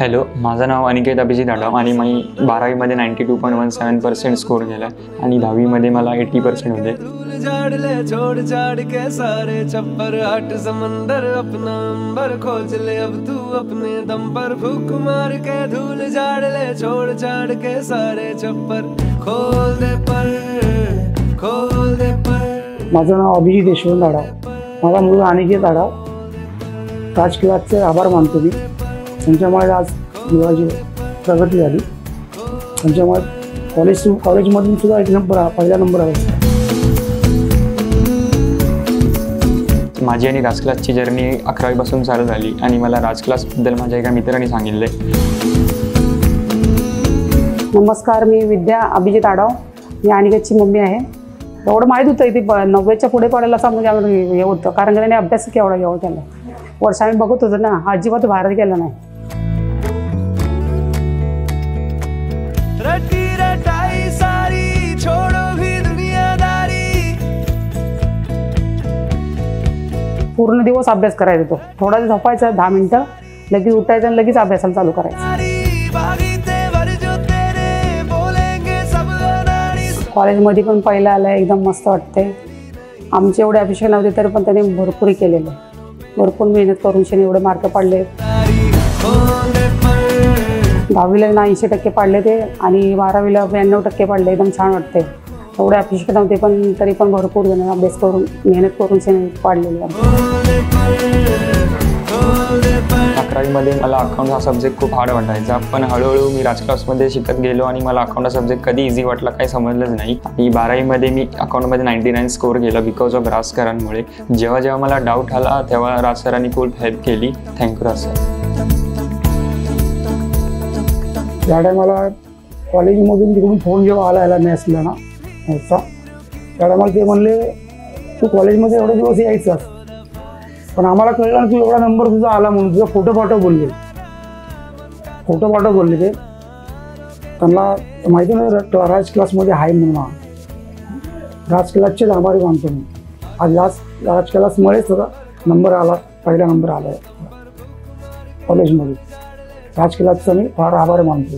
Hello, माझं नाव अनिकेत अभिजित आडम आणि मी 12वी मध्ये 92.17% स्कोर केला आणि 10वी मध्ये मला 80% होते. छोड़ छाड़ के सारे छप्पर हट समंदर अपना अंबर खोज ले अब तू अपने दम पर फूक मार के धूल झाड़ ले छोड़ छाड़ के सारे छप्पर खोल दे पर. माझं नाव अभिजित यशवंत आडाव. माझा मुलगा अनिकेत आडाव. राज क्लासचे आभार मानतो मी. त्यांच्यामुळे आज जीवाची प्रगती झाली. त्यांच्यामुळे कॉलेजमधून सुद्धा पहिला नंबर आला. माझी आणि राज क्लासची जर्नी 11वी पासून चालू झाली आणि मला राज क्लासबद्दल माझ्या एका मित्राने सांगितले. नमस्कार, मी विद्या अभिजित आडाव. मी अनिकेतची मम्मी आहे. एवढं माहीत होतं इथे 90च्या पुढे पडायला असं म्हणजे आम्हाला हे होतं, कारण त्याने अभ्यास केवढा एवढं केला. वर्ष आम्ही बघत होतो ना, अजिबात बाहेर गेला नाही. पूर्ण दिवस अभ्यास करायचा तो. थोडा झोपायचा 10 मिनिटं, लगेच उठायचं आणि लगेच अभ्यासाला चालू करायचं. कॉलेजमध्ये पण पहिला आलं, एकदम मस्त वाटते. आमचे एवढे अपेक्षा नव्हते तरी पण त्याने भरपूर केलेलं. भरपूर मेहनत करून शेने एवढे मार्क पाडले. 10वीला 80% पाडले ते आणि 12वीला 92% पाडले. एकदम छान वाटते. एवढे अपेक्षा नव्हते पण तरी पण भरपूर जण अभ्यास करून मेहनत करून शेने पाडलेले. 11वी मध्ये मला अकाउंट हा सब्जेक्ट खूप हार्ड वाटायचा, पण हळूहळू मी राज क्लासमध्ये शिकत गेलो आणि मला अकाउंट हा सब्जेक्ट कधी इझी वाटला काही समजलंच नाही. आणि 12वी मध्ये मी अकाउंटमध्ये 99 स्कोर केला बिकॉज ऑफ राज सरांमुळे. जेव्हा मला डाऊट आला तेव्हा राज सरांनी खूप हेल्प केली. थँक्यू राज सर. त्या टायमाला कॉलेजमधून तिकडून फोन जेव्हा आला मॅथ्सला ना मॅथ्सचा, त्या टायमाला ते म्हणले तू कॉलेजमध्ये एवढे दिवस यायचास, पण आम्हाला कळलं ना तू एवढा नंबर तुझा आला म्हणून. तुझा फोटो पाठव बोलले ते. त्यांना माहिती नाही राज क्लासमध्ये आहे म्हणून. राज क्लासचेच आभारी मानतो मी. आज राज क्लासमुळेच थोडा नंबर आला, पहिला नंबर आला कॉलेजमध्ये. राज क्लासचा मी फार आभार मानतो.